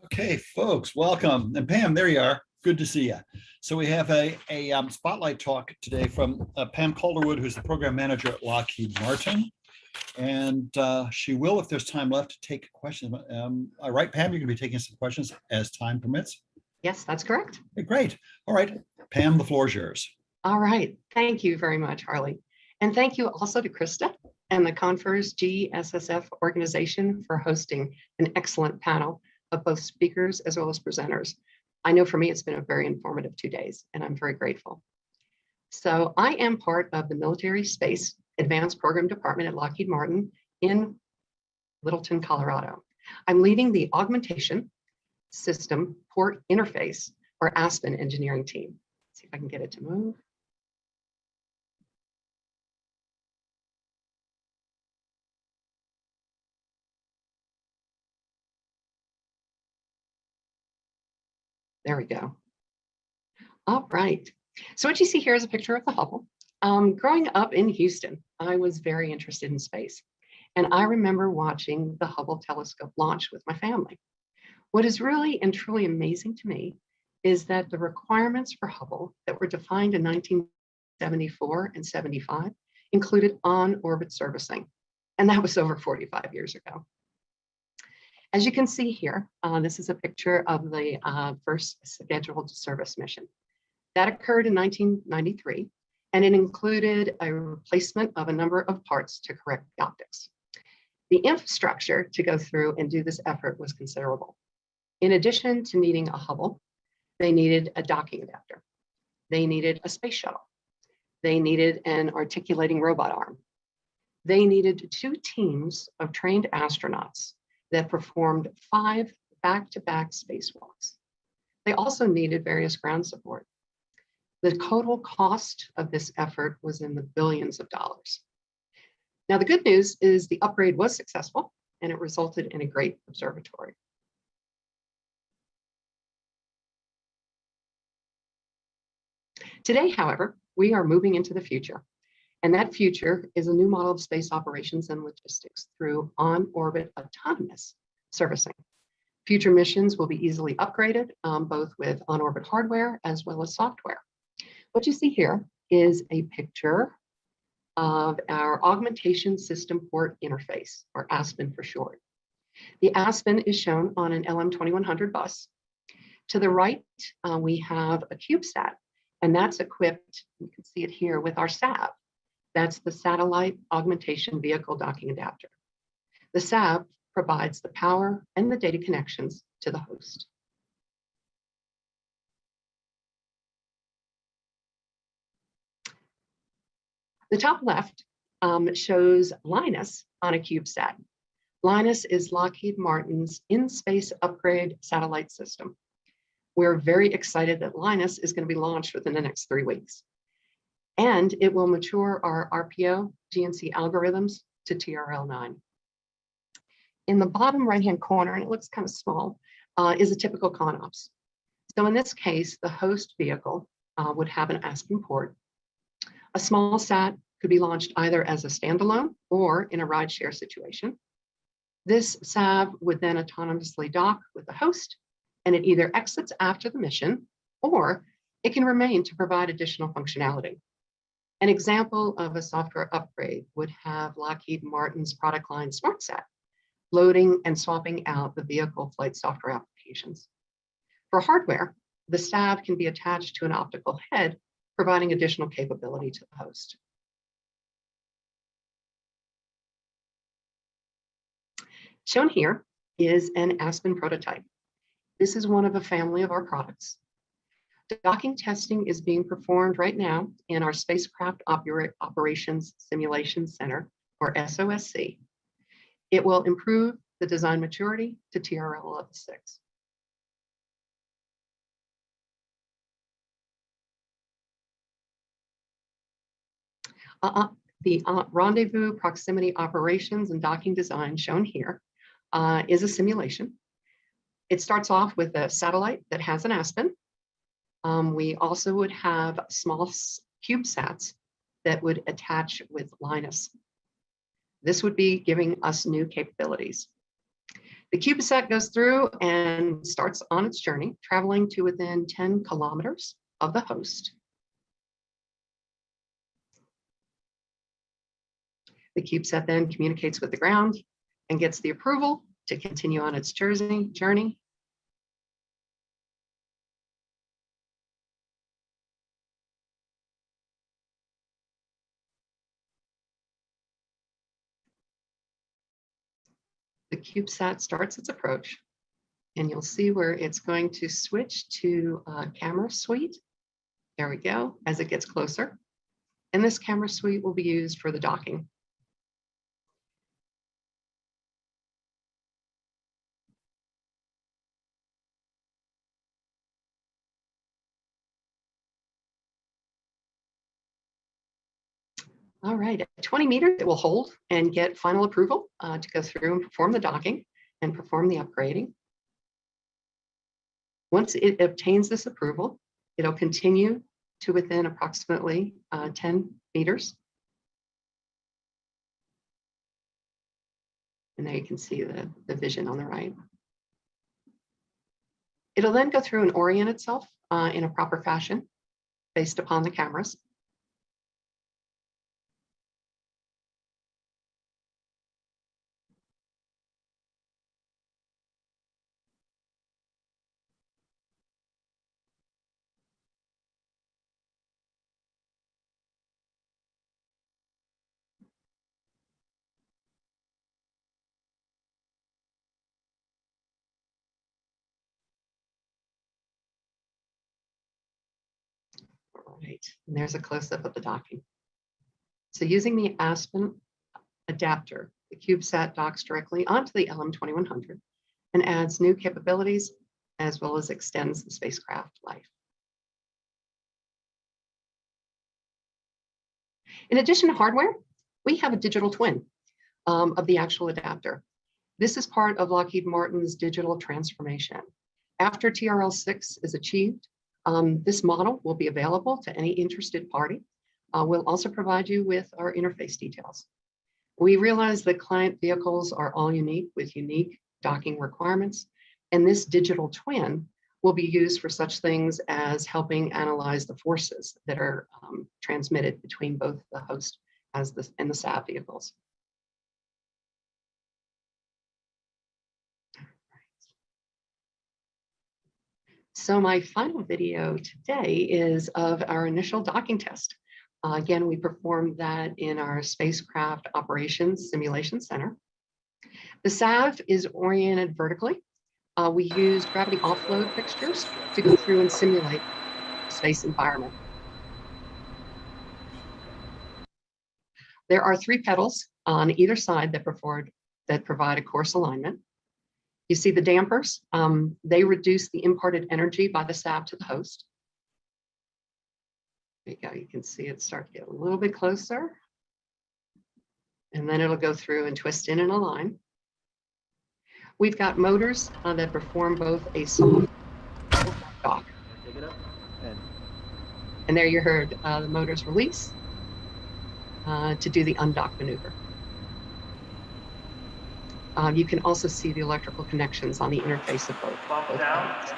Okay, folks, welcome. And Pam, there you are. Good to see you. So we have a spotlight talk today from Pam Calderwood, who's the program manager at Lockheed Martin. And she will, if there's time left, take questions. All right, Pam, you're going to be taking some questions as time permits. Yes, that's correct. Okay, great. All right, Pam, the floor is yours. All right. Thank you very much, Harley. And thank you also to Krista and the CONFERS GSSF organization for hosting an excellent panel of both speakers as well as presenters. I know for me, it's been a very informative 2 days, and I'm very grateful. So I am part of the Military Space Advanced Program Department at Lockheed Martin in Littleton, Colorado. I'm leading the Augmentation System Port Interface, or ASPEN engineering team. Let's see if I can get it to move. There we go. All right. So what you see here is a picture of the Hubble. Growing up in Houston, I was very interested in space. And I remember watching the Hubble telescope launch with my family. What is really and truly amazing to me is that the requirements for Hubble that were defined in 1974 and 75 included on-orbit servicing. And that was over 45 years ago. As you can see here, this is a picture of the first scheduled service mission. That occurred in 1993, and it included a replacement of a number of parts to correct the optics. The infrastructure to go through and do this effort was considerable. In addition to needing a Hubble, they needed a docking adapter. They needed a space shuttle. They needed an articulating robot arm. They needed 2 teams of trained astronauts that performed 5 back-to-back spacewalks. They also needed various ground support. The total cost of this effort was in the billions of dollars. Now, the good news is the upgrade was successful, and it resulted in a great observatory. Today, however, we are moving into the future. And that future is a new model of space operations and logistics through on-orbit autonomous servicing. Future missions will be easily upgraded, both with on-orbit hardware as well as software. What you see here is a picture of our Augmentation System Port Interface, or ASPEN for short. The ASPEN is shown on an LM2100 bus. To the right, we have a CubeSat, and that's equipped, you can see it here, with our SAV. That's the Satellite Augmentation Vehicle Docking Adapter. The SAV provides the power and the data connections to the host. The top left shows Linus on a CubeSat. Linus is Lockheed Martin's in-space upgrade satellite system. We're very excited that Linus is going to be launched within the next 3 weeks. And it will mature our RPO GNC algorithms to TRL9. In the bottom right-hand corner, and it looks kind of small, is a typical ConOps. So in this case, the host vehicle would have an ASPEN port. A small SAT could be launched either as a standalone or in a rideshare situation. This SAV would then autonomously dock with the host, and it either exits after the mission, or it can remain to provide additional functionality. An example of a software upgrade would have Lockheed Martin's product line SmartSat, loading and swapping out the vehicle flight software applications. For hardware, the SAV can be attached to an optical head, providing additional capability to the host. Shown here is an ASPEN prototype. This is one of a family of our products. Docking testing is being performed right now in our Spacecraft Operations Simulation Center, or SOSC. It will improve the design maturity to TRL level 6. The rendezvous proximity operations and docking design shown here is a simulation. It starts off with a satellite that has an ASPEN. We also would have small CubeSats that would attach with Linus. This would be giving us new capabilities. The CubeSat goes through and starts on its journey, traveling to within 10 kilometers of the host. The CubeSat then communicates with the ground and gets the approval to continue on its journey. The CubeSat starts its approach, and you'll see where it's going to switch to camera suite. There we go, as it gets closer. And this camera suite will be used for the docking. All right, at 20 meters, it will hold and get final approval to go through and perform the docking and perform the upgrading. Once it obtains this approval, it'll continue to within approximately 10 meters. And there you can see the vision on the right. It'll then go through and orient itself in a proper fashion based upon the cameras. All right, and there's a close-up of the docking. So using the Aspen adapter, the CubeSat docks directly onto the LM2100 and adds new capabilities as well as extends the spacecraft life. In addition to hardware, we have a digital twin of the actual adapter. This is part of Lockheed Martin's digital transformation. After TRL-6 is achieved, this model will be available to any interested party. We'll also provide you with our interface details. We realize that client vehicles are all unique with unique docking requirements, and this digital twin will be used for such things as helping analyze the forces that are transmitted between both the host and the SAV vehicles. So my final video today is of our initial docking test. Again, we performed that in our Spacecraft Operations Simulation Center. The SAV is oriented vertically. We used gravity offload fixtures to go through and simulate the space environment. There are 3 pedals on either side that provide a course alignment. You see the dampers, they reduce the imparted energy by the SAV to the host. There you go, you can see it start to get a little bit closer. And then it'll go through and twist in and align. We've got motors that perform both a soft and dock. Take it up. And there you heard the motors release to do the undock maneuver. You can also see the electrical connections on the interface of both pedals.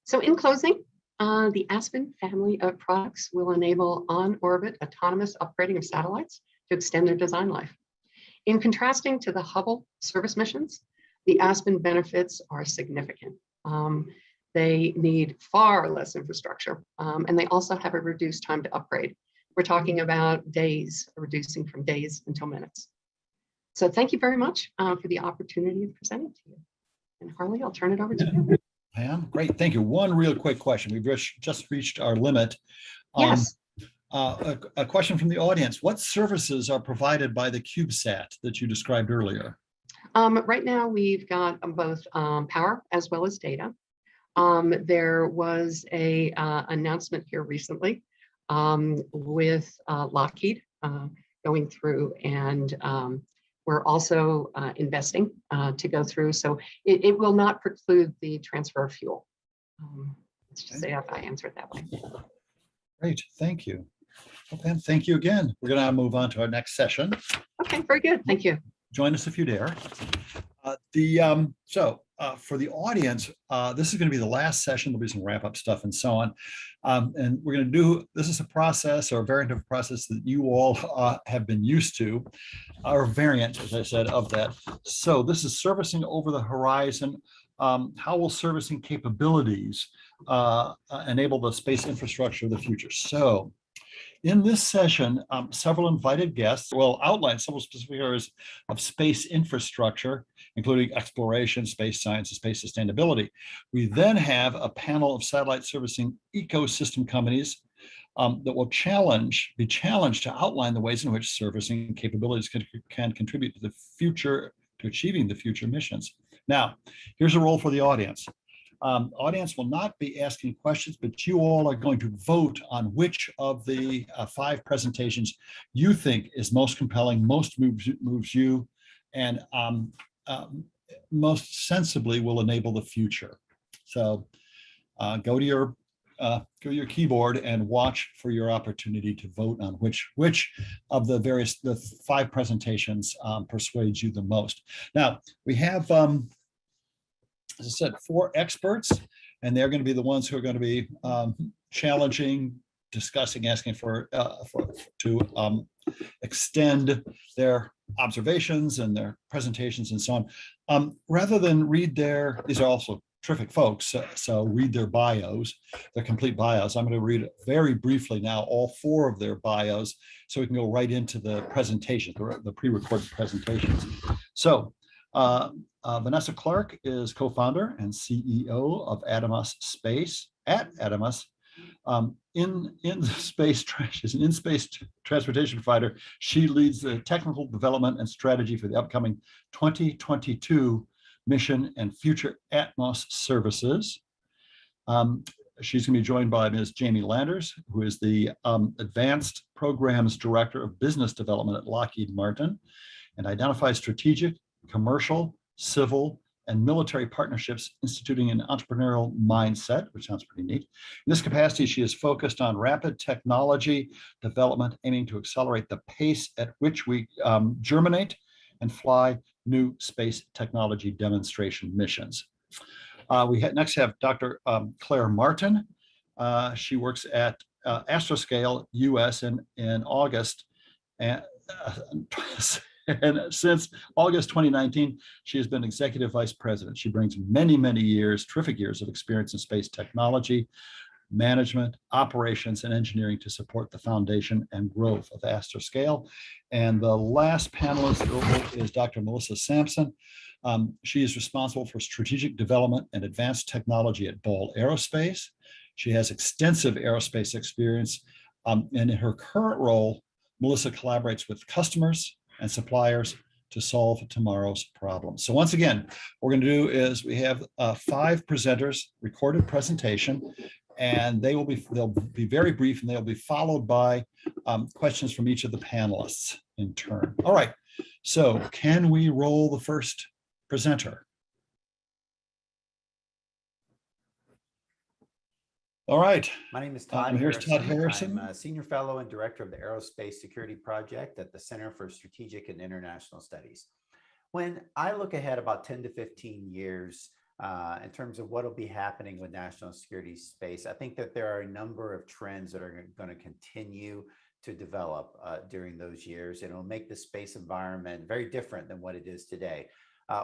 So in closing, the Aspen family of products will enable on-orbit autonomous upgrading of satellites to extend their design life. In contrasting to the Hubble service missions, the Aspen benefits are significant. They need far less infrastructure, and they also have a reduced time to upgrade. We're talking about days, reducing from days until minutes. So thank you very much for the opportunity of presenting to you. And Harley, I'll turn it over to you. Pam, great, thank you. One real quick question. We've just reached our limit. Yes. A question from the audience. What services are provided by the CubeSat that you described earlier? Right now, we've got both power as well as data. There was a announcement here recently with Lockheed going through and We're also investing to go through, so it will not preclude the transfer of fuel. Let's just say if I answer it that way. Great, thank you. Well, Pam, thank you again. We're going to move on to our next session. Okay, very good. Thank you. Join us if you dare. For the audience, this is going to be the last session. There'll be some wrap-up stuff and so on. And we're going to do, this is a process or a variant of a process that you all have been used to, or a variant, as I said, of that. So this is servicing over the horizon. How will servicing capabilities enable the space infrastructure of the future? So in this session, several invited guests will outline several specific areas of space infrastructure, including exploration, space science, and space sustainability. We then have a panel of satellite servicing ecosystem companies that will be challenged to outline the ways in which servicing capabilities can contribute to the future, to achieving the future missions. Now, here's a role for the audience. Audience will not be asking questions, but you all are going to vote on which of the 5 presentations you think is most compelling, most moves you, and most sensibly will enable the future. So go to your keyboard and watch for your opportunity to vote on which of the 5 presentations persuades you the most. Now we have, as I said, 4 experts, and they're going to be the ones who are going to be challenging, discussing, asking to extend their observations and their presentations and so on. Rather than read these are also terrific folks, so read their bios, their complete bios. I'm going to read very briefly now all 4 of their bios so we can go right into the presentation, the pre-recorded presentations. So Vanessa Clark is co-founder and CEO of Adamas Space at Adamas. She's an in-space transportation provider. She leads the technical development and strategy for the upcoming 2022 mission and future Atmos services. She's going to be joined by Ms. Jamie Landers, who is the Advanced Programs Director of Business Development at Lockheed Martin, and identifies strategic, commercial, civil, and military partnerships, instituting an entrepreneurial mindset, which sounds pretty neat. In this capacity, she is focused on rapid technology development, aiming to accelerate the pace at which we germinate and fly new space technology demonstration missions. We next have Dr. Claire Martin. She works at Astroscale US in August, and since August 2019, she has been executive vice president. She brings many, many years, terrific years of experience in space technology, management, operations, and engineering to support the foundation and growth of Astroscale. And the last panelist is Dr. Melissa Sampson. She is responsible for strategic development and advanced technology at Ball Aerospace. She has extensive aerospace experience, and in her current role, Melissa collaborates with customers and suppliers to solve tomorrow's problems. So once again, what we're going to do is we have 5 presenters, recorded presentation, and they'll be very brief, and they'll be followed by questions from each of the panelists in turn. All right, so can we roll the first presenter? All right. My name is Todd Here's Harrison. Todd Harrison. I'm a senior fellow and director of the Aerospace Security Project at the Center for Strategic and International Studies. When I look ahead about 10 to 15 years in terms of what will be happening with national security space, I think that there are a number of trends that are going to continue to develop during those years, and it'll make the space environment very different than what it is today.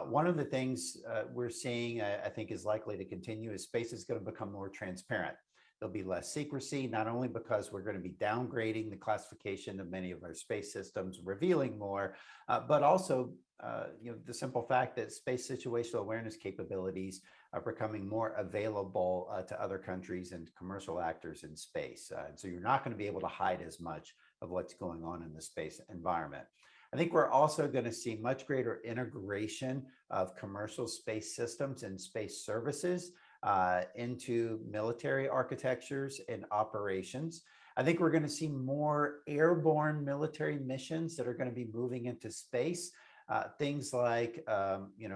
One of the things we're seeing, I think, is likely to continue is space is going to become more transparent. There'll be less secrecy, not only because we're going to be downgrading the classification of many of our space systems, revealing more, but also the simple fact that space situational awareness capabilities are becoming more available to other countries and commercial actors in space. And so you're not going to be able to hide as much of what's going on in the space environment. I think we're also going to see much greater integration of commercial space systems and space services into military architectures and operations. I think we're going to see more airborne military missions that are going to be moving into space. things like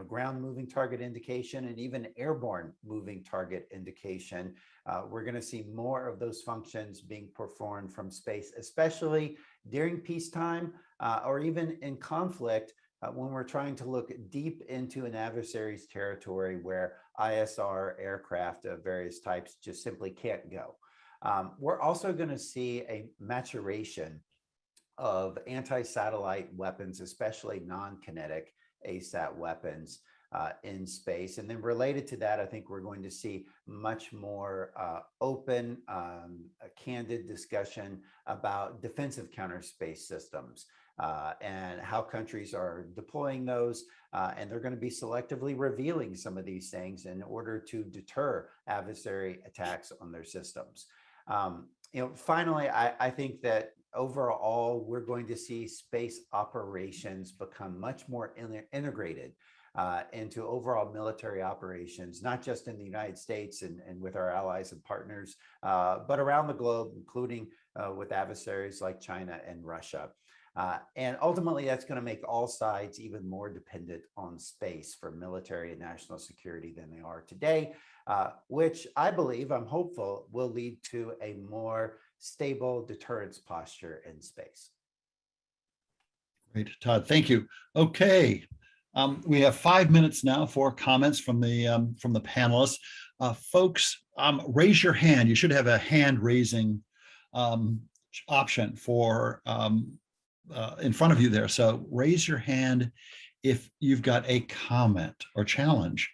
ground moving target indication and even airborne moving target indication. We're going to see more of those functions being performed from space, especially during peacetime or even in conflict when we're trying to look deep into an adversary's territory where ISR aircraft of various types just simply can't go. We're also going to see a maturation of anti-satellite weapons, especially non-kinetic ASAT weapons in space. And then related to that, I think we're going to see much more open, candid discussion about defensive counter space systems and how countries are deploying those. And they're going to be selectively revealing some of these things in order to deter adversary attacks on their systems. Finally, I think that overall, we're going to see space operations become much more integrated into overall military operations, not just in the United States and with our allies and partners, but around the globe, including with adversaries like China and Russia. And ultimately, that's going to make all sides even more dependent on space for military and national security than they are today, which I believe, I'm hopeful, will lead to a more stable deterrence posture in space. Great, Todd, thank you. Okay, we have 5 minutes now for comments from the panelists. Folks, raise your hand. You should have a hand raising option for in front of you there. So raise your hand if you've got a comment or challenge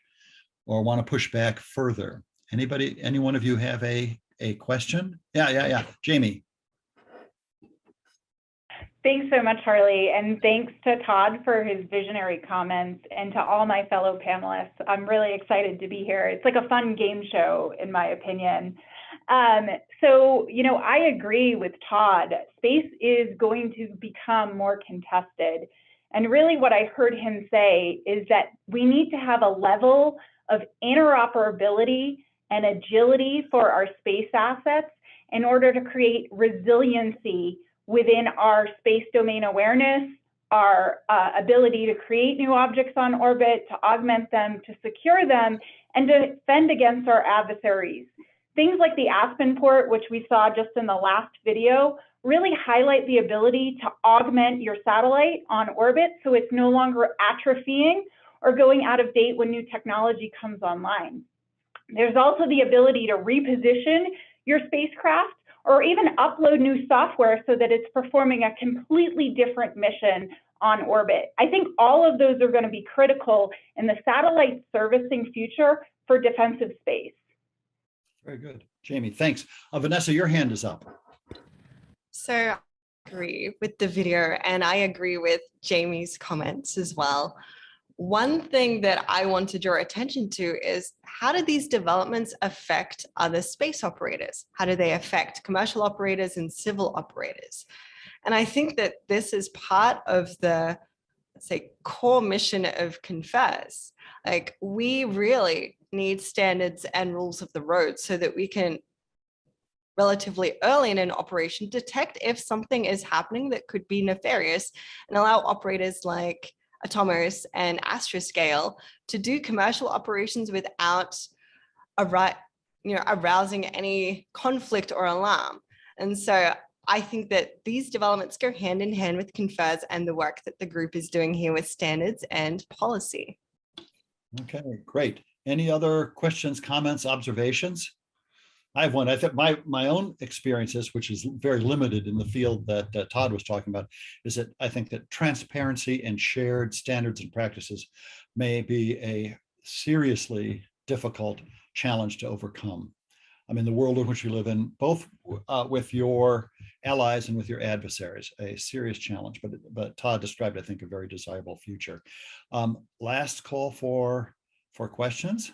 or want to push back further. Anybody, any one of you have a question? Yeah. Jamie. Thanks so much, Harley, and thanks to Todd for his visionary comments and to all my fellow panelists. I'm really excited to be here. It's like a fun game show, in my opinion. So, I agree with Todd. Space is going to become more contested. And really what I heard him say is that we need to have a level of interoperability and agility for our space assets in order to create resiliency within our space domain awareness, our ability to create new objects on orbit, to augment them, to secure them, and to defend against our adversaries. Things like the Aspen port, which we saw just in the last video, really highlight the ability to augment your satellite on orbit so it's no longer atrophying or going out of date when new technology comes online. There's also the ability to reposition your spacecraft or even upload new software so that it's performing a completely different mission on orbit. I think all of those are going to be critical in the satellite servicing future for defensive space. Very good. Jamie, thanks. Vanessa, your hand is up. So I agree with the video and I agree with Jamie's comments as well. One thing that I want to draw attention to is how do these developments affect other space operators? How do they affect commercial operators and civil operators? And I think that this is part of the, let's say, core mission of CONFERS. Like, we really need standards and rules of the road so that we can relatively early in an operation detect if something is happening that could be nefarious and allow operators like Atomos and Astroscale to do commercial operations without arousing any conflict or alarm. And so I think that these developments go hand in hand with CONFERS and the work that the group is doing here with standards and policy. Okay, great. Any other questions, comments, observations? I have one. I think my own experiences, which is very limited in the field that Todd was talking about, is that I think that transparency and shared standards and practices may be a seriously difficult challenge to overcome. I mean, the world in which we live in, both with your allies and with your adversaries, a serious challenge. But Todd described, I think, a very desirable future. Last call for questions.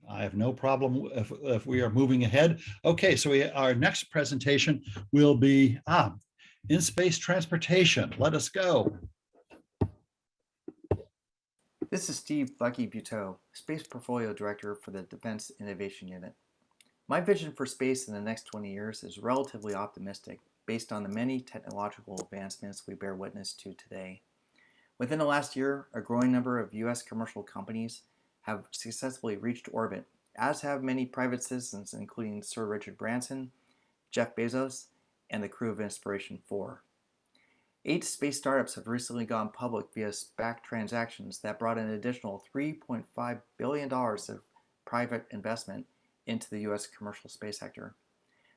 I have no problem if we are moving ahead. Okay, so our next presentation will be in space transportation. Let us go. This is Steve Lucky Buteau, Space Portfolio Director for the Defense Innovation Unit. My vision for space in the next 20 years is relatively optimistic based on the many technological advancements we bear witness to today. Within the last year, a growing number of U.S. commercial companies have successfully reached orbit, as have many private citizens, including Sir Richard Branson, Jeff Bezos, and the crew of Inspiration 4. 8 space startups have recently gone public via SPAC transactions that brought an additional $3.5 billion of private investment into the U.S. commercial space sector.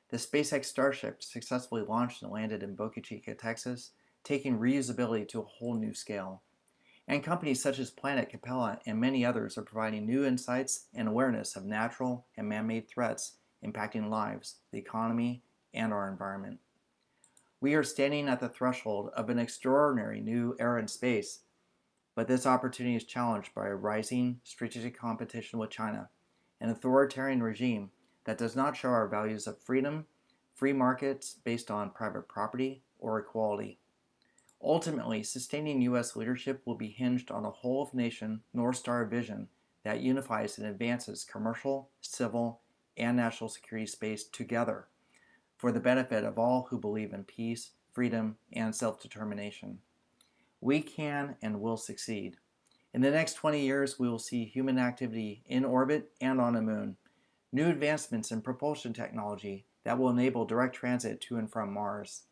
The SpaceX Starship successfully launched and landed in Boca Chica, Texas, taking reusability to a whole new scale. And companies such as Planet Capella and many others are providing new insights and awareness of natural and man-made threats impacting lives, the economy, and our environment. We are standing at the threshold of an extraordinary new era in space, but this opportunity is challenged by a rising strategic competition with China, an authoritarian regime that does not share our values of freedom, free markets based on private property, or equality. Ultimately, sustaining U.S. leadership will be hinged on a whole-of-nation North Star vision that unifies and advances commercial, civil, and national security space together for the benefit of all who believe in peace, freedom, and self-determination. We can and will succeed. In the next 20 years, we will see human activity in orbit and on the moon, new advancements in propulsion technology that will enable direct transit to and from Mars,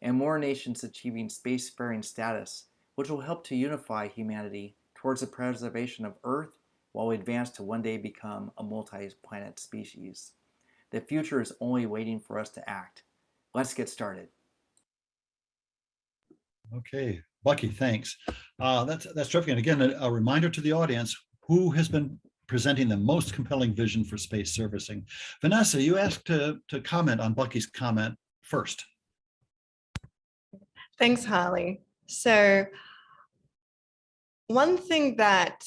and more nations achieving spacefaring status, which will help to unify humanity towards the preservation of Earth while we advance to one day become a multi-planet species. The future is only waiting for us to act. Let's get started. Okay, Bucky, thanks. That's terrific. And again, a reminder to the audience who has been presenting the most compelling vision for space servicing. Vanessa, you asked to comment on Bucky's comment first. Thanks, Harley. So one thing that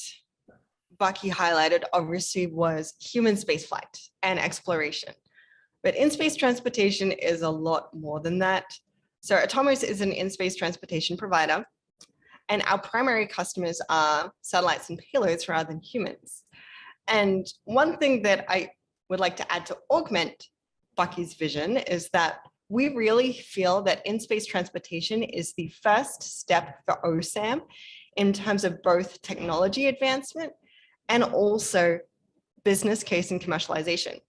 Bucky highlighted obviously was human spaceflight and exploration. But in-space transportation is a lot more than that. So Atomos is an in-space transportation provider, and our primary customers are satellites and payloads rather than humans. And one thing that I would like to add to augment Bucky's vision is that we really feel that in-space transportation is the first step for OSAM in terms of both technology advancement and also business case and commercialization.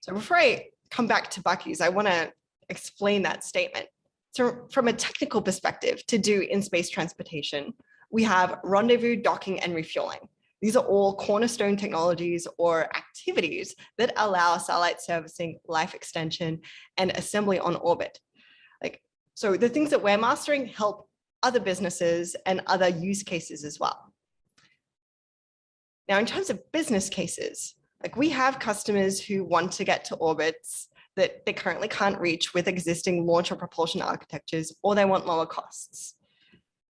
So before I come back to Bucky's, I want to explain that statement. So from a technical perspective, to do in-space transportation, we have rendezvous, docking, and refueling. These are all cornerstone technologies or activities that allow satellite servicing, life extension, and assembly on orbit. So the things that we're mastering help other businesses and other use cases as well. Now, in terms of business cases, we have customers who want to get to orbits that they currently can't reach with existing launch or propulsion architectures, or they want lower costs.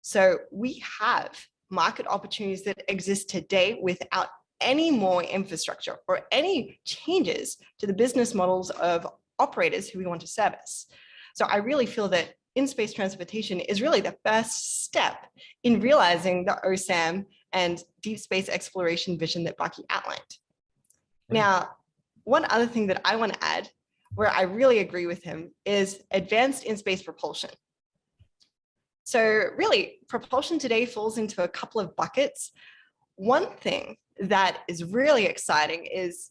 So we have market opportunities that exist today without any more infrastructure or any changes to the business models of operators who we want to service. So I really feel that in-space transportation is really the first step in realizing the OSAM and deep space exploration vision that Bucky outlined. Right. Now, one other thing that I want to add, where I really agree with him, is advanced in-space propulsion. So really, propulsion today falls into a couple of buckets. One thing that is really exciting is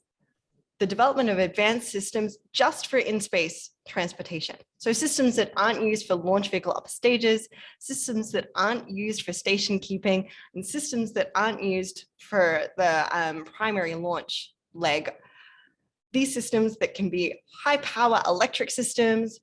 the development of advanced systems just for in-space transportation. So systems that aren't used for launch vehicle upper stages, systems that aren't used for station keeping, and systems that aren't used for the primary launch leg. These systems that can be high power electric systems,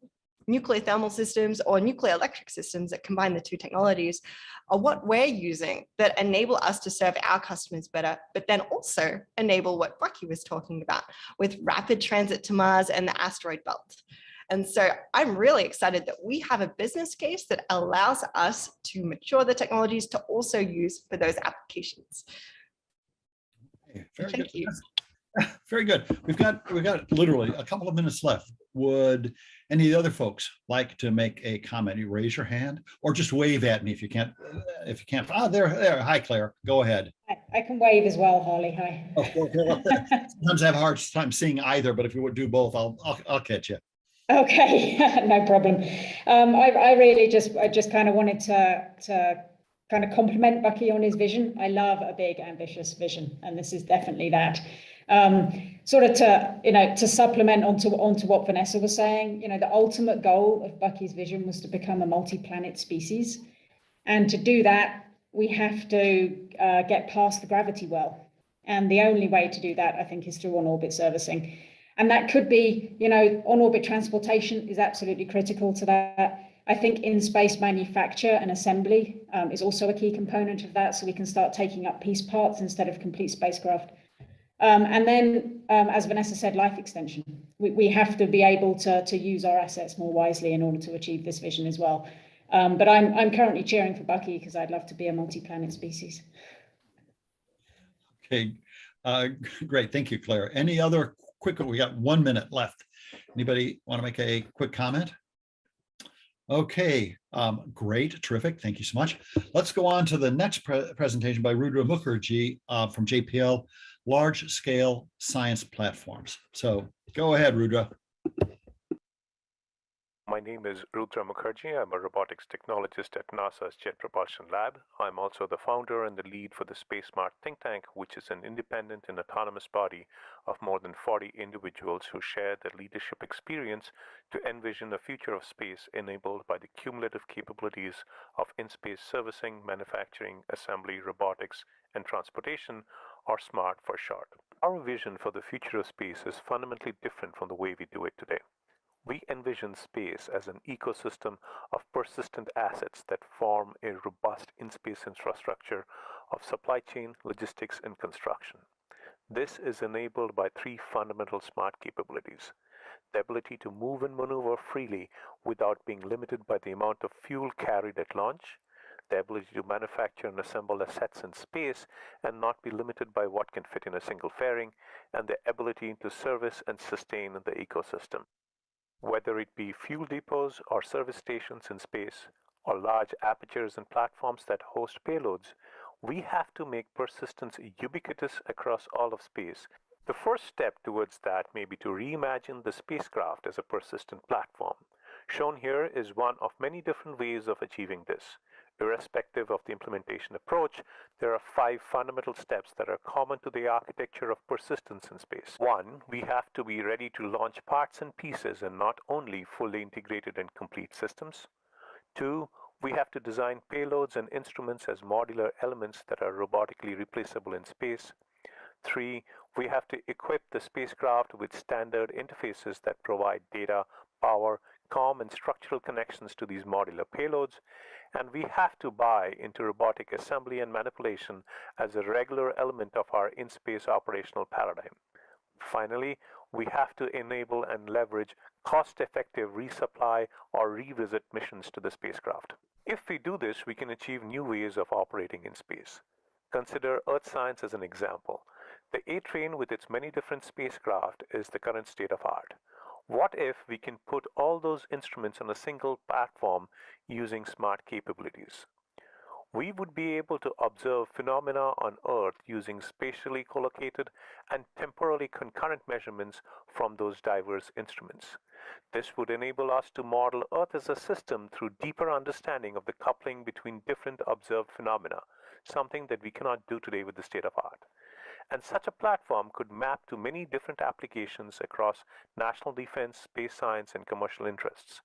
nuclear thermal systems, or nuclear electric systems that combine the two technologies are what we're using that enable us to serve our customers better, but then also enable what Bucky was talking about with rapid transit to Mars and the asteroid belt. And so I'm really excited that we have a business case that allows us to mature the technologies to also use for those applications. Okay, very Thank good. you. Very good. We've got literally a couple of minutes left. Would any of the other folks like to make a comment? You raise your hand or just wave at me if you can't. Oh, there. Hi, Claire. Go ahead. I can wave as well, Harley. Hi. Oh, okay. Sometimes I have a hard time seeing either, but if you would do both, I'll catch you. Okay, no problem. I really just kind of wanted to kind of compliment Bucky on his vision. I love a big, ambitious vision, and this is definitely that. Sort of to supplement onto what Vanessa was saying, the ultimate goal of Bucky's vision was to become a multi-planet species. And to do that, we have to get past the gravity well. And the only way to do that, I think, is through on-orbit servicing. And that could be, on-orbit transportation is absolutely critical to that. I think in-space manufacture and assembly is also a key component of that, so we can start taking up piece parts instead of complete spacecraft. And then, as Vanessa said, life extension. We have to be able to use our assets more wisely in order to achieve this vision as well. But I'm currently cheering for Bucky because I'd love to be a multi-planet species. Okay, great. Thank you, Claire. Any other quick, we got 1 minute left. Anybody want to make a quick comment? Okay, great, terrific. Thank you so much. Let's go on to the next presentation by Rudra Mukherjee from JPL, Large Scale Science Platforms. So go ahead, Rudra. My name is Rudra Mukherjee. I'm a robotics technologist at NASA's Jet Propulsion Lab. I'm also the founder and the lead for the Space Smart think tank, which is an independent and autonomous body of more than 40 individuals who share their leadership experience to envision a future of space enabled by the cumulative capabilities of in-space servicing, manufacturing, assembly, robotics, and transportation, or SMART for short. Our vision for the future of space is fundamentally different from the way we do it today. We envision space as an ecosystem of persistent assets that form a robust in-space infrastructure of supply chain, logistics, and construction. This is enabled by three fundamental SMART capabilities: the ability to move and maneuver freely without being limited by the amount of fuel carried at launch, the ability to manufacture and assemble assets in space and not be limited by what can fit in a single fairing, and the ability to service and sustain the ecosystem. Whether it be fuel depots or service stations in space, or large apertures and platforms that host payloads, we have to make persistence ubiquitous across all of space. The first step towards that may be to reimagine the spacecraft as a persistent platform. Shown here is one of many different ways of achieving this. Irrespective of the implementation approach, there are 5 fundamental steps that are common to the architecture of persistence in space. 1, we have to be ready to launch parts and pieces and not only fully integrated and complete systems. 2, we have to design payloads and instruments as modular elements that are robotically replaceable in space. 3, we have to equip the spacecraft with standard interfaces that provide data, power, comm, and structural connections to these modular payloads. And we have to buy into robotic assembly and manipulation as a regular element of our in-space operational paradigm. Finally, we have to enable and leverage cost-effective resupply or revisit missions to the spacecraft. If we do this, we can achieve new ways of operating in space. Consider Earth science as an example. The A-train with its many different spacecraft is the current state of art. What if we can put all those instruments on a single platform using SMART capabilities? We would be able to observe phenomena on Earth using spatially collocated and temporally concurrent measurements from those diverse instruments. This would enable us to model Earth as a system through deeper understanding of the coupling between different observed phenomena, something that we cannot do today with the state of art. And such a platform could map to many different applications across national defense, space science, and commercial interests.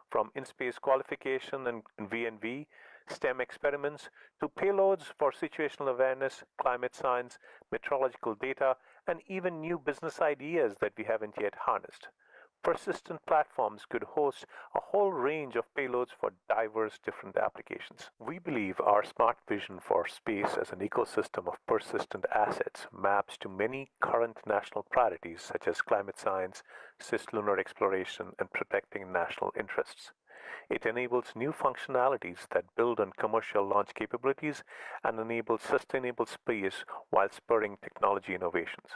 From in-space qualification and V&V, STEM experiments, to payloads for situational awareness, climate science, meteorological data, and even new business ideas that we haven't yet harnessed. Persistent platforms could host a whole range of payloads for diverse different applications. We believe our SMART vision for space as an ecosystem of persistent assets maps to many current national priorities such as climate science, cislunar exploration, and protecting national interests. It enables new functionalities that build on commercial launch capabilities and enable sustainable space while spurring technology innovations.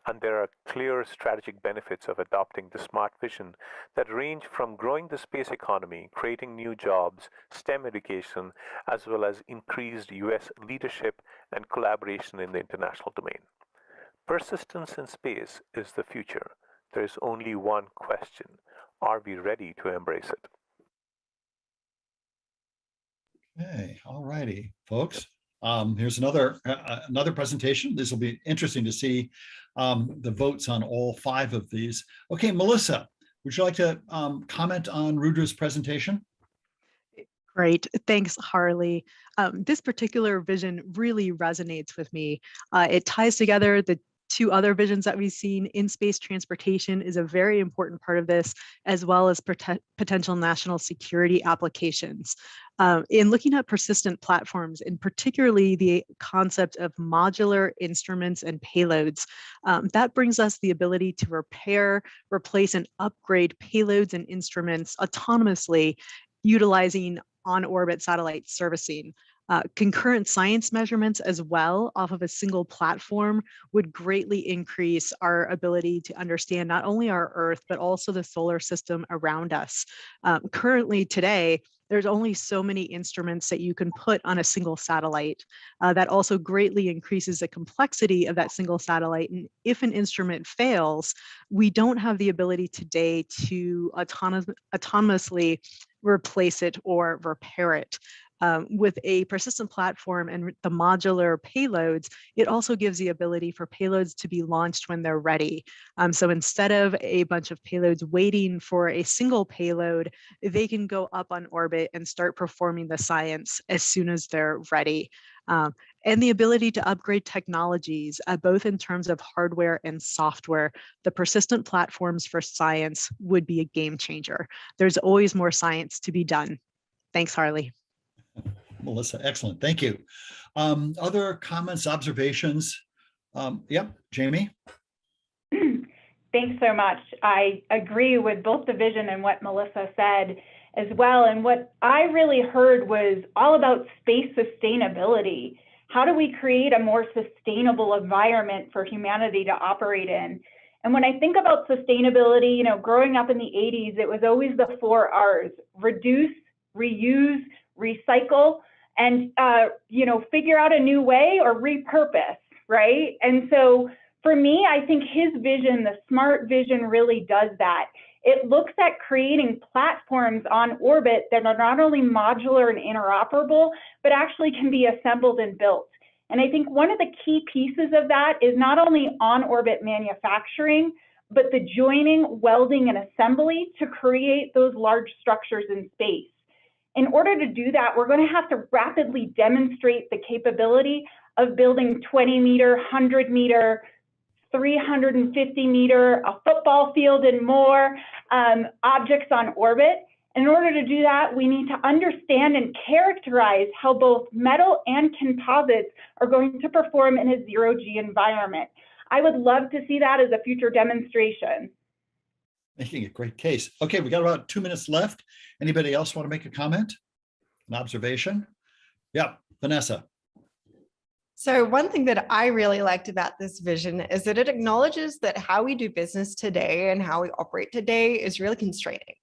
And there are clear strategic benefits of adopting the SMART vision that range from growing the space economy, creating new jobs, STEM education, as well as increased US leadership and collaboration in the international domain. Persistence in space is the future. There is only one question: are we ready to embrace it? Okay, all righty, folks. Here's another presentation. This will be interesting to see the votes on all 5 of these. Okay, Melissa, would you like to comment on Rudra's presentation? Great. Thanks, Harley. This particular vision really resonates with me. It ties together the 2 other visions that we've seen. In-space transportation is a very important part of this, as well as potential national security applications. In looking at persistent platforms, and particularly the concept of modular instruments and payloads, that brings us the ability to repair, replace, and upgrade payloads and instruments autonomously, utilizing on-orbit satellite servicing. Concurrent science measurements as well off of a single platform would greatly increase our ability to understand not only our Earth, but also the solar system around us. Currently today, there's only so many instruments that you can put on a single satellite. That also greatly increases the complexity of that single satellite. And if an instrument fails, we don't have the ability today to autonomously replace it or repair it. With a persistent platform and the modular payloads, it also gives the ability for payloads to be launched when they're ready. So instead of a bunch of payloads waiting for a single payload, they can go up on orbit and start performing the science as soon as they're ready. And the ability to upgrade technologies, both in terms of hardware and software. The persistent platforms for science would be a game changer. There's always more science to be done. Thanks, Harley. Melissa, excellent. Thank you. Other comments, observations? Yep, Jamie? Thanks so much. I agree with both the vision and what Melissa said as well. And what I really heard was all about space sustainability. How do we create a more sustainable environment for humanity to operate in? And when I think about sustainability, you know, growing up in the 80s, it was always the 4 R's: reduce, reuse, recycle, and you know, figure out a new way or repurpose, right? And so for me, I think his vision, the SMART vision, really does that. It looks at creating platforms on orbit that are not only modular and interoperable, but actually can be assembled and built. And I think one of the key pieces of that is not only on-orbit manufacturing, but the joining, welding, and assembly to create those large structures in space. In order to do that, we're going to have to rapidly demonstrate the capability of building 20-meter, 100-meter, 350-meter, a football field, and more objects on orbit. In order to do that, we need to understand and characterize how both metal and composites are going to perform in a zero-G environment. I would love to see that as a future demonstration. Making a great case. Okay, we got about 2 minutes left. Anybody else want to make a comment, an observation? Yeah, Vanessa. So one thing that I really liked about this vision is that it acknowledges that how we do business today and how we operate today is really constraining.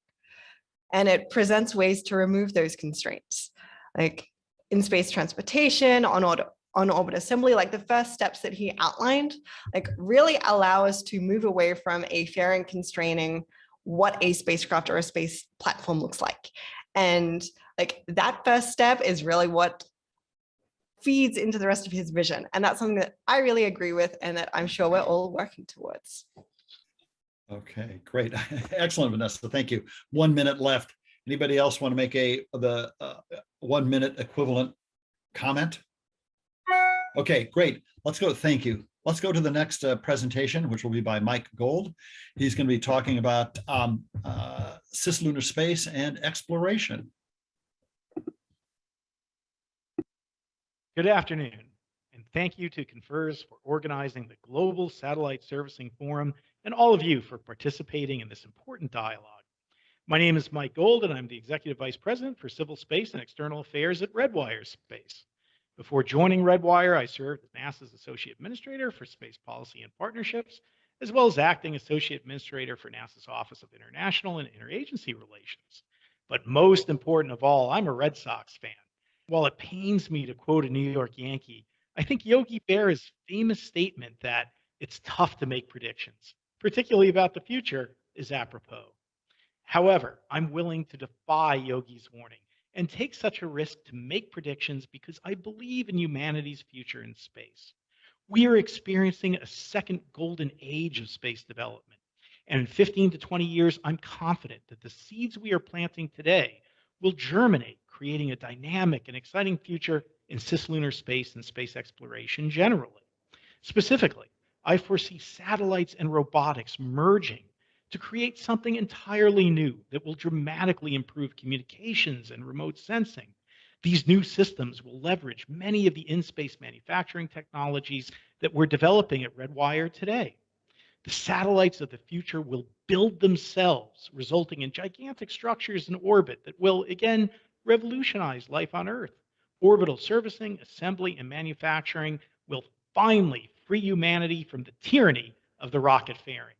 And it presents ways to remove those constraints, like in-space transportation, on-orbit assembly, like the first steps that he outlined, like really allow us to move away from a fair and constraining what a spacecraft or a space platform looks like. And like that first step is really what feeds into the rest of his vision. And that's something that I really agree with and that I'm sure we're all working towards. Okay, great. Excellent, Vanessa. Thank you. 1 minute left. Anybody else want to make the 1 minute equivalent comment? Okay, great. Let's go. Thank you. Let's go to the next presentation, which will be by Mike Gold. He's going to be talking about cislunar space and exploration. Good afternoon, and thank you to CONFERS for organizing the Global Satellite Servicing Forum and all of you for participating in this important dialogue. My name is Mike Gold, and I'm the Executive Vice President for Civil Space and External Affairs at Redwire Space. Before joining Redwire, I served as NASA's Associate Administrator for Space Policy and Partnerships, as well as Acting Associate Administrator for NASA's Office of International and Interagency Relations. But most important of all, I'm a Red Sox fan. While it pains me to quote a New York Yankee, I think Yogi Berra's famous statement that it's tough to make predictions, particularly about the future, is apropos. However, I'm willing to defy Yogi's warning and take such a risk to make predictions because I believe in humanity's future in space. We are experiencing a second golden age of space development. And in 15 to 20 years, I'm confident that the seeds we are planting today will germinate, creating a dynamic and exciting future in cislunar space and space exploration generally. Specifically, I foresee satellites and robotics merging to create something entirely new that will dramatically improve communications and remote sensing. These new systems will leverage many of the in-space manufacturing technologies that we're developing at Redwire today. The satellites of the future will build themselves, resulting in gigantic structures in orbit that will, again, revolutionize life on Earth. Orbital servicing, assembly, and manufacturing will finally free humanity from the tyranny of the rocket fairing.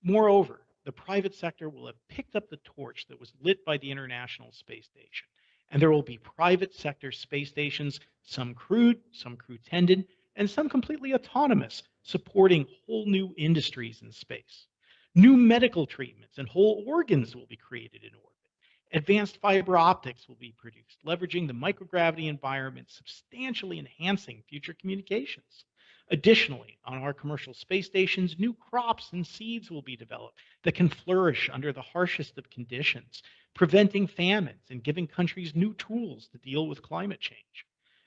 Moreover, the private sector will have picked up the torch that was lit by the International Space Station, and there will be private sector space stations, some crewed, some crew-tended, and some completely autonomous, supporting whole new industries in space. New medical treatments and whole organs will be created in orbit. Advanced fiber optics will be produced, leveraging the microgravity environment, substantially enhancing future communications. Additionally, on our commercial space stations, new crops and seeds will be developed that can flourish under the harshest of conditions, preventing famines and giving countries new tools to deal with climate change.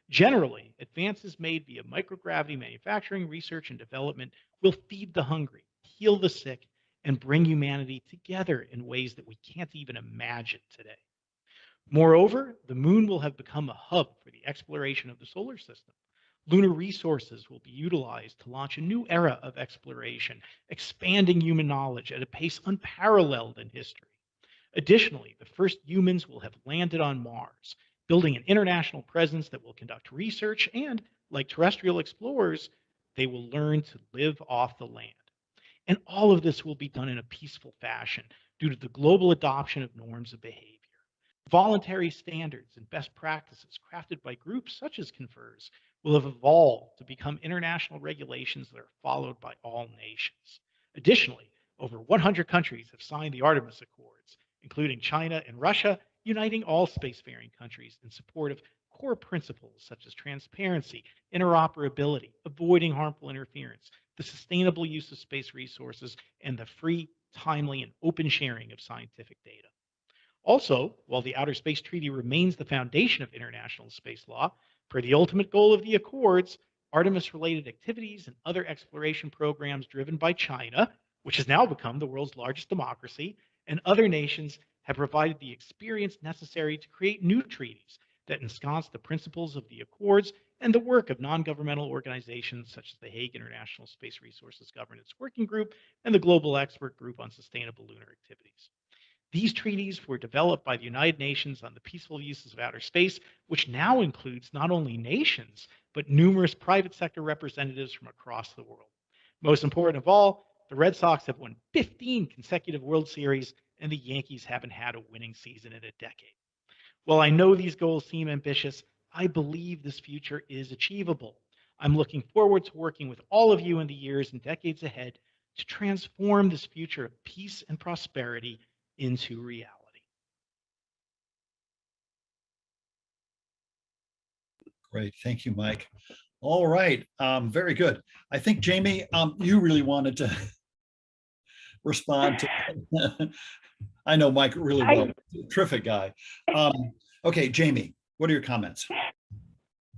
Generally, advances made via microgravity manufacturing, research, and development will feed the hungry, heal the sick, and bring humanity together in ways that we can't even imagine today. Moreover, the moon will have become a hub for the exploration of the solar system. Lunar resources will be utilized to launch a new era of exploration, expanding human knowledge at a pace unparalleled in history. Additionally, the first humans will have landed on Mars, building an international presence that will conduct research and, like terrestrial explorers, they will learn to live off the land. And all of this will be done in a peaceful fashion due to the global adoption of norms of behavior. Voluntary standards and best practices crafted by groups such as CONFERS will have evolved to become international regulations that are followed by all nations. Additionally, over 100 countries have signed the Artemis Accords, including China and Russia, uniting all spacefaring countries in support of core principles such as transparency, interoperability, avoiding harmful interference, the sustainable use of space resources, and the free, timely, and open sharing of scientific data. Also, while the Outer Space Treaty remains the foundation of international space law, per the ultimate goal of the Accords, Artemis-related activities and other exploration programs driven by China, which has now become the world's largest democracy, and other nations have provided the experience necessary to create new treaties that ensconce the principles of the Accords and the work of non-governmental organizations such as the Hague International Space Resources Governance Working Group and the Global Expert Group on Sustainable Lunar Activities. These treaties were developed by the United Nations on the peaceful uses of outer space, which now includes not only nations, but numerous private sector representatives from across the world. Most important of all, the Red Sox have won 15 consecutive World Series, and the Yankees haven't had a winning season in a decade. While I know these goals seem ambitious, I believe this future is achievable. I'm looking forward to working with all of you in the years and decades ahead to transform this future of peace and prosperity into reality. Great. Thank you, Mike. All right. Very good. I think, Jamie, you really wanted to respond to. I know Mike really well. Terrific guy. Okay, Jamie, what are your comments?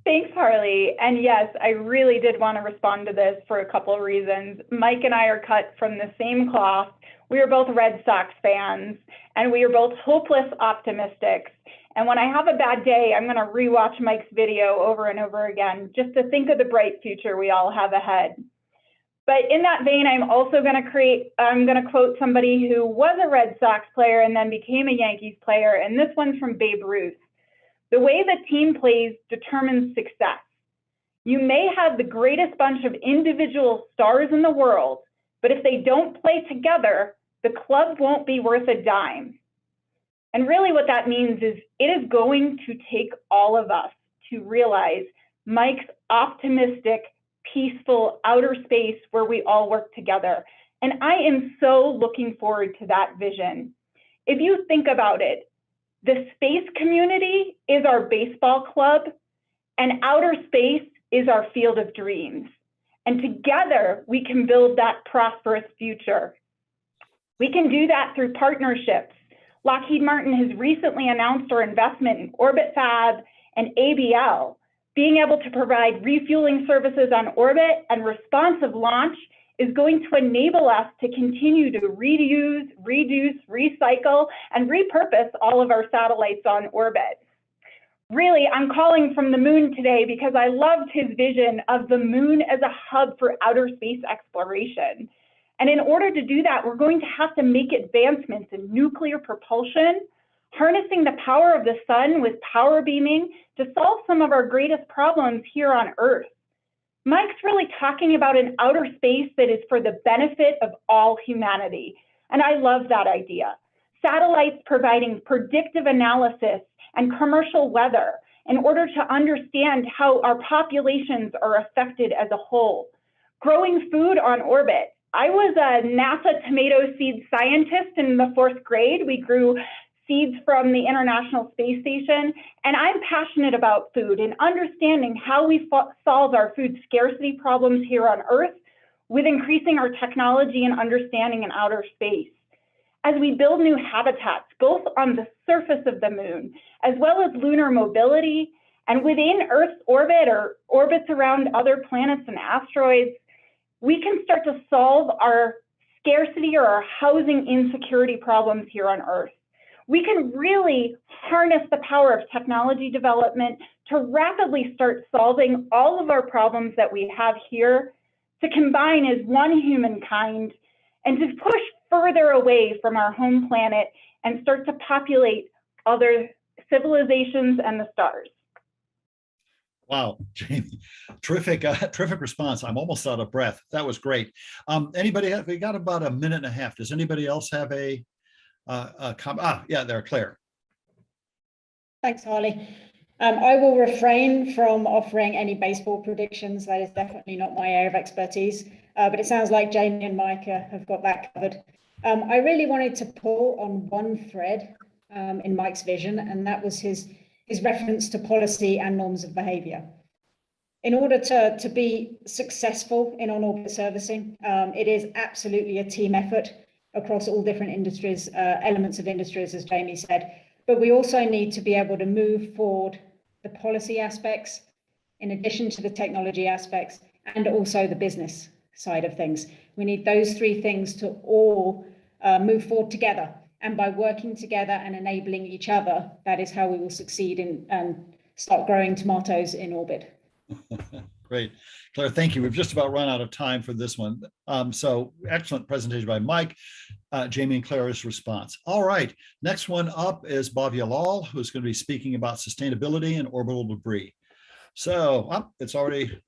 Thanks, Harley. And yes, I really did want to respond to this for a couple of reasons. Mike and I are cut from the same cloth. We are both Red Sox fans, and we are both hopeless optimists. And when I have a bad day, I'm going to rewatch Mike's video over and over again, just to think of the bright future we all have ahead. But in that vein, I'm also going to quote somebody who was a Red Sox player and then became a Yankees player, and this one's from Babe Ruth. The way the team plays determines success. You may have the greatest bunch of individual stars in the world, but if they don't play together, the club won't be worth a dime. And really what that means is it is going to take all of us to realize Mike's optimistic, peaceful outer space where we all work together. And I am so looking forward to that vision. If you think about it, The space community is our baseball club, and outer space is our field of dreams. And together, we can build that prosperous future. We can do that through partnerships. Lockheed Martin has recently announced our investment in Orbit Fab and ABL. Being able to provide refueling services on orbit and responsive launch is going to enable us to continue to reuse, reduce, recycle, and repurpose all of our satellites on orbit. Really, I'm calling from the moon today because I loved his vision of the moon as a hub for outer space exploration. And in order to do that, we're going to have to make advancements in nuclear propulsion, harnessing the power of the sun with power beaming to solve some of our greatest problems here on Earth. Mike's really talking about an outer space that is for the benefit of all humanity. And I love that idea. Satellites providing predictive analysis and commercial weather in order to understand how our populations are affected as a whole. Growing food on orbit. I was a NASA tomato seed scientist in the 4th grade. We grew seeds from the International Space Station, and I'm passionate about food and understanding how we solve our food scarcity problems here on Earth with increasing our technology and understanding in outer space. As we build new habitats, both on the surface of the moon, as well as lunar mobility, and within Earth's orbit or orbits around other planets and asteroids, we can start to solve our scarcity or our housing insecurity problems here on Earth. We can really harness the power of technology development to rapidly start solving all of our problems that we have here, to combine as one humankind, and to push further away from our home planet and start to populate other civilizations and the stars. Wow, Jamie, terrific response. I'm almost out of breath. That was great. Anybody have, we got about a minute and a half. Does anybody else have a comment? Yeah, there, Claire. Thanks, Harley. I will refrain from offering any baseball predictions. That is definitely not my area of expertise, but it sounds like Jamie and Micah have got that covered. I really wanted to pull on one thread in Mike's vision, and that was his reference to policy and norms of behavior. In order to be successful in on-orbit servicing, it is absolutely a team effort across all different industries, elements of industries, as Jamie said. But we also need to be able to move forward the policy aspects, in addition to the technology aspects, and also the business side of things. We need those three things to all move forward together. And by working together and enabling each other, that is how we will succeed and start growing tomatoes in orbit. Great. Claire, thank you. We've just about run out of time for this one. So excellent presentation by Mike, Jamie, and Claire's response. All right. Next one up is Bhavya Lal, who's going to be speaking about sustainability and orbital debris. So it has already.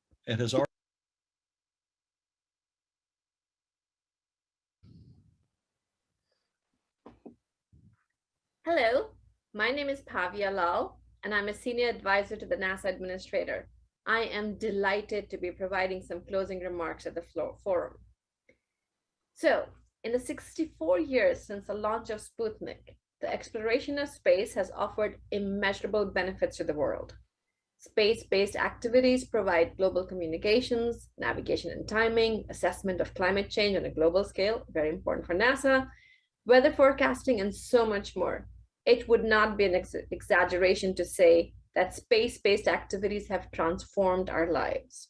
Hello, my name is Bhavya Lal, and I'm a senior advisor to the NASA administrator. I am delighted to be providing some closing remarks at the forum. So, in the 64 years since the launch of Sputnik, the exploration of space has offered immeasurable benefits to the world. Space-based activities provide global communications, navigation and timing, assessment of climate change on a global scale, very important for NASA, weather forecasting, and so much more. It would not be an exaggeration to say that space-based activities have transformed our lives.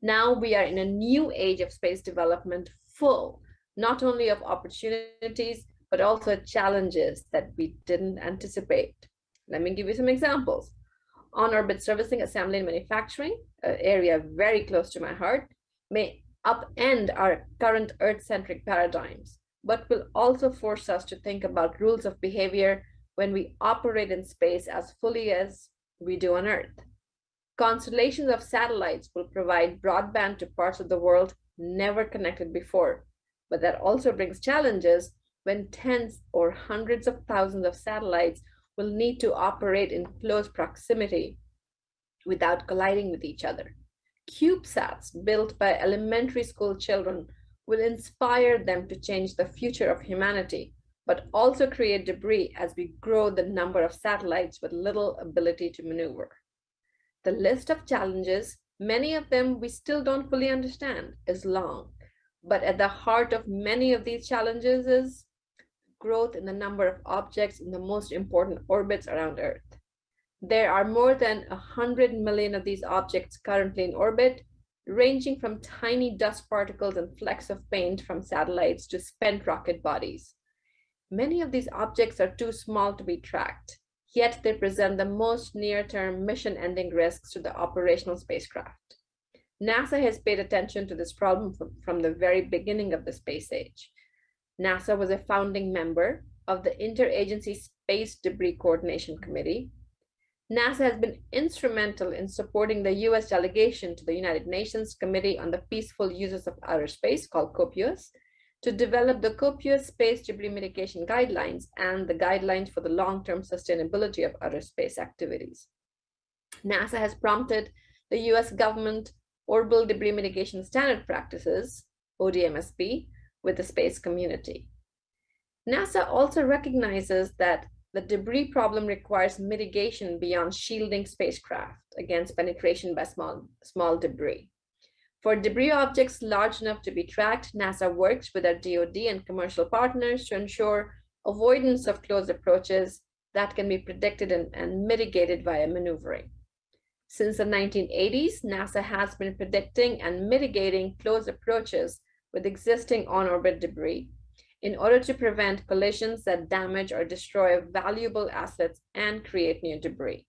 Now we are in a new age of space development, full not only of opportunities, but also challenges that we didn't anticipate. Let me give you some examples. On-orbit servicing, assembly, and manufacturing, an area very close to my heart, may upend our current Earth-centric paradigms, but will also force us to think about rules of behavior when we operate in space as fully as we do on Earth. Constellations of satellites will provide broadband to parts of the world never connected before, but that also brings challenges when tens or hundreds of thousands of satellites will need to operate in close proximity without colliding with each other. CubeSats built by elementary school children will inspire them to change the future of humanity but also create debris as we grow the number of satellites with little ability to maneuver. The list of challenges, many of them we still don't fully understand, is long, but at the heart of many of these challenges is growth in the number of objects in the most important orbits around Earth. There are more than 100 million of these objects currently in orbit, ranging from tiny dust particles and flecks of paint from satellites to spent rocket bodies. Many of these objects are too small to be tracked, yet they present the most near-term mission-ending risks to the operational spacecraft. NASA has paid attention to this problem from the very beginning of the space age. NASA was a founding member of the Interagency Space Debris Coordination Committee. NASA has been instrumental in supporting the US delegation to the United Nations Committee on the Peaceful Uses of Outer Space, called COPUOS, to develop the COPUOS Space Debris Mitigation Guidelines and the guidelines for the long-term sustainability of outer space activities. NASA has prompted the US government Orbital Debris Mitigation Standard Practices, ODMSP, with the space community. NASA also recognizes that the debris problem requires mitigation beyond shielding spacecraft against penetration by small debris. For debris objects large enough to be tracked, NASA works with our DoD and commercial partners to ensure avoidance of close approaches that can be predicted and mitigated via maneuvering. Since the 1980s, NASA has been predicting and mitigating close approaches with existing on-orbit debris in order to prevent collisions that damage or destroy valuable assets and create new debris.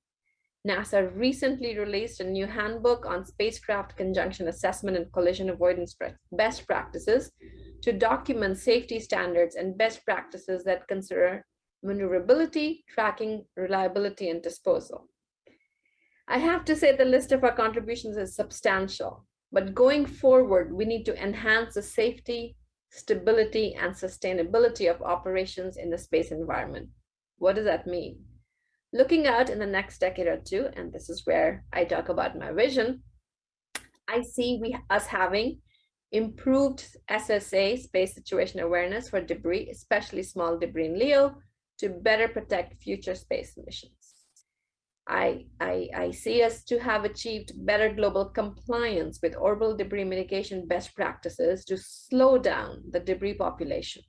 NASA recently released a new handbook on spacecraft conjunction assessment and collision avoidance best practices to document safety standards and best practices that consider maneuverability, tracking, reliability, and disposal. I have to say the list of our contributions is substantial, but going forward, we need to enhance the safety, stability, and sustainability of operations in the space environment. What does that mean? Looking out in the next decade or two, and this is where I talk about my vision, I see us having improved SSA, space situation awareness for debris, especially small debris in LEO, to better protect future space missions. I see us to have achieved better global compliance with orbital debris mitigation best practices to slow down the debris population.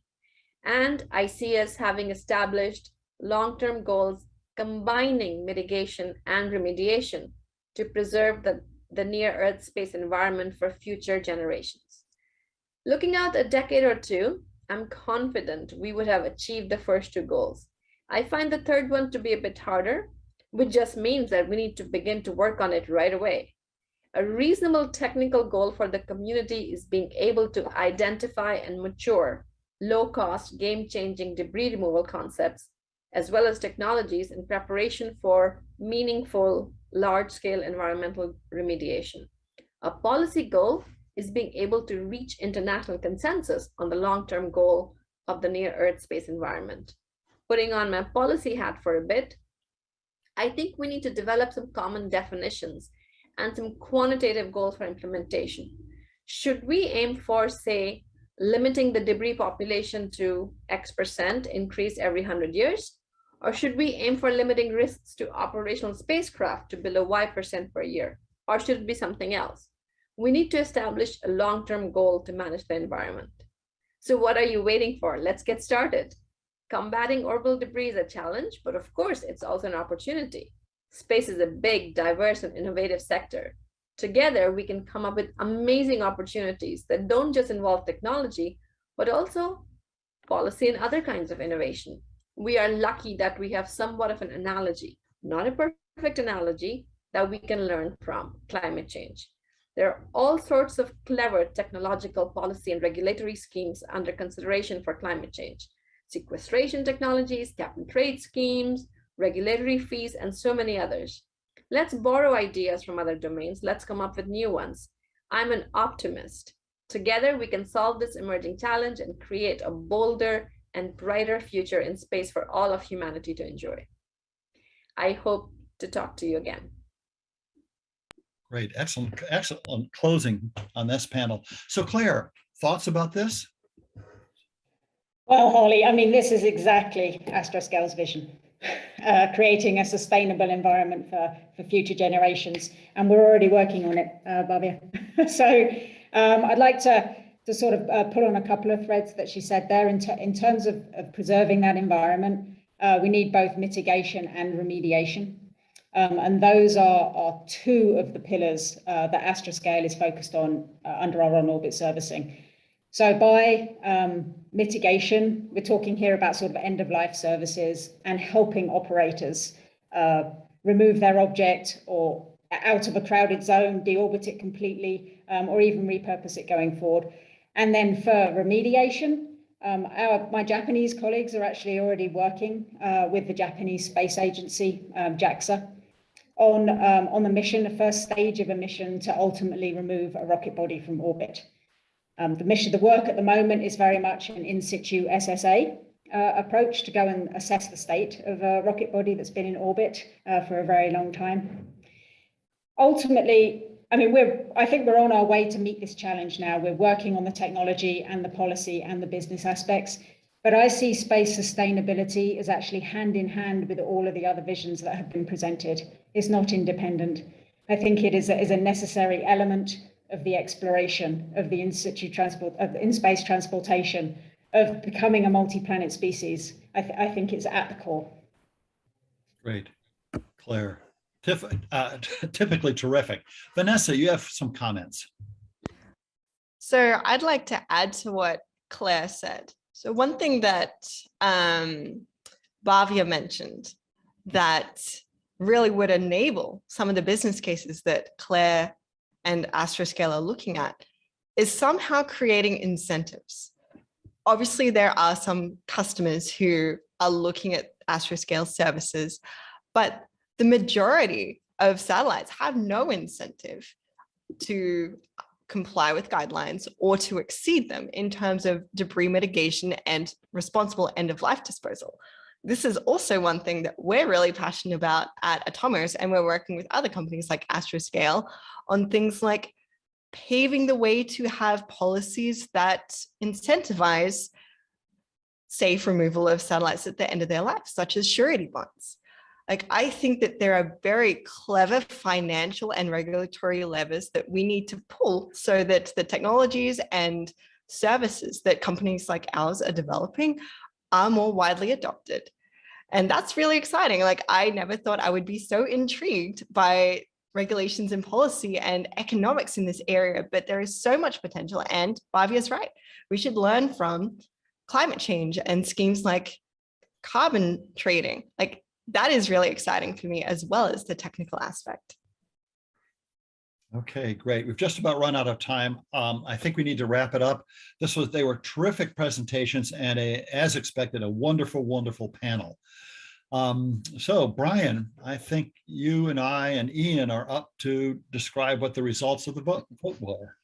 And I see us having established long-term goals combining mitigation and remediation to preserve the near-Earth space environment for future generations. Looking out a decade or two, I'm confident we would have achieved the first two goals. I find the third one to be a bit harder, which just means that we need to begin to work on it right away. A reasonable technical goal for the community is being able to identify and mature low-cost, game-changing debris removal concepts, as well as technologies in preparation for meaningful, large-scale environmental remediation. A policy goal is being able to reach international consensus on the long-term goal of the near-Earth space environment. Putting on my policy hat for a bit, I think we need to develop some common definitions and some quantitative goals for implementation. Should we aim for, say, limiting the debris population to X% increase every 100 years? Or should we aim for limiting risks to operational spacecraft to below Y% per year? Or should it be something else? We need to establish a long-term goal to manage the environment. So what are you waiting for? Let's get started. Combating orbital debris is a challenge, but of course, it's also an opportunity. Space is a big, diverse, and innovative sector. Together, we can come up with amazing opportunities that don't just involve technology, but also policy and other kinds of innovation. We are lucky that we have somewhat of an analogy, not a perfect analogy, that we can learn from climate change. There are all sorts of clever technological policy and regulatory schemes under consideration for climate change. Sequestration technologies, cap and trade schemes, regulatory fees, and so many others. Let's borrow ideas from other domains. Let's come up with new ones. I'm an optimist. Together, we can solve this emerging challenge and create a bolder and brighter future in space for all of humanity to enjoy. I hope to talk to you again. Great, excellent closing on this panel. So Claire, thoughts about this? Well, Holly, I mean, this is exactly Astroscale's vision, creating a sustainable environment for future generations. And we're already working on it, Bhavya. So I'd like to sort of pull on a couple of threads that she said there. In terms of preserving that environment, we need both mitigation and remediation. And those are two of the pillars that Astroscale is focused on under our on-orbit servicing. So by mitigation, we're talking here about sort of end-of-life services and helping operators remove their object or out of a crowded zone, deorbit it completely, or even repurpose it going forward. And then for remediation, my Japanese colleagues are actually already working with the Japanese Space Agency, JAXA, on the mission, the first stage of a mission to ultimately remove a rocket body from orbit. The work at the moment is very much an in situ SSA approach to go and assess the state of a rocket body that's been in orbit for a very long time. Ultimately, I mean, I think we're on our way to meet this challenge now. We're working on the technology and the policy and the business aspects, but I see space sustainability as actually hand in hand with all of the other visions that have been presented. It's not independent. I think it is a necessary element of the exploration of the in-situ transport, of in-space transportation, of becoming a multi-planet species. I think it's at the core. Great, Claire. Typically terrific. Vanessa, you have some comments. So I'd like to add to what Claire said. So one thing that Bhavya mentioned that really would enable some of the business cases that Claire and Astroscale are looking at is somehow creating incentives. Obviously, there are some customers who are looking at Astroscale services, but the majority of satellites have no incentive to comply with guidelines or to exceed them in terms of debris mitigation and responsible end-of-life disposal. This is also one thing that we're really passionate about at Atomos, and we're working with other companies like Astroscale on things like paving the way to have policies that incentivize safe removal of satellites at the end of their life, such as surety bonds. Like, I think that there are very clever financial and regulatory levers that we need to pull so that the technologies and services that companies like ours are developing are more widely adopted. And that's really exciting. Like, I never thought I would be so intrigued by regulations and policy and economics in this area, but there is so much potential. And Bhavya's right. We should learn from climate change and schemes like carbon trading. Like, that is really exciting for me, as well as the technical aspect. Okay, great. We've just about run out of time. I think we need to wrap it up. They were terrific presentations and as expected, a wonderful, wonderful panel. So Brian, I think you and I and Ian are up to describe what the results of the vote were.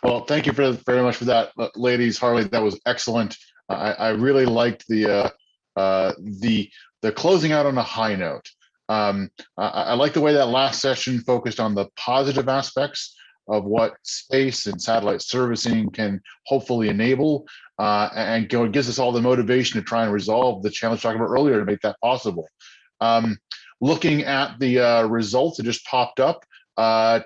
Well, thank you very much for that, ladies. Harley, that was excellent. I really liked the closing out on a high note. I like the way that last session focused on the positive aspects of what space and satellite servicing can hopefully enable, and gives us all the motivation to try and resolve the challenge talked about earlier to make that possible. Looking at the results that just popped up,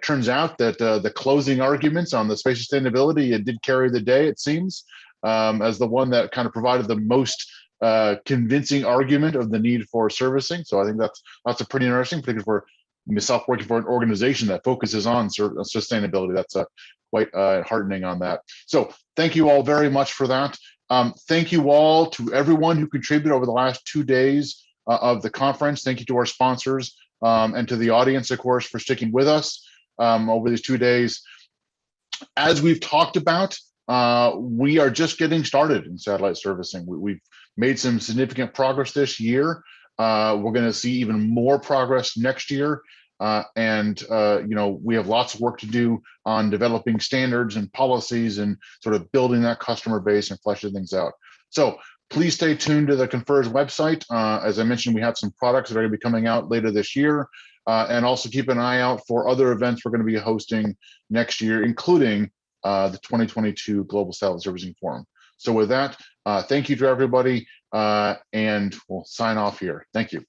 turns out that the closing arguments on the space sustainability did carry the day, it seems, as the one that kind of provided the most convincing argument of the need for servicing. So I think that's a pretty interesting, particularly for myself working for an organization that focuses on sustainability. That's quite heartening on that. So thank you all very much for that. Thank you all to everyone who contributed over the last 2 days of the conference. Thank you to our sponsors and to the audience, of course, for sticking with us over these 2 days. As we've talked about, we are just getting started in satellite servicing. We've made some significant progress this year. We're going to see even more progress next year. And we have lots of work to do on developing standards and policies and sort of building that customer base and fleshing things out. So please stay tuned to the CONFERS website. As I mentioned, we have some products that are going to be coming out later this year. And also keep an eye out for other events we're going to be hosting next year, including the 2022 Global Satellite Servicing Forum. So with that, Thank you to everybody, and we'll sign off here. Thank you.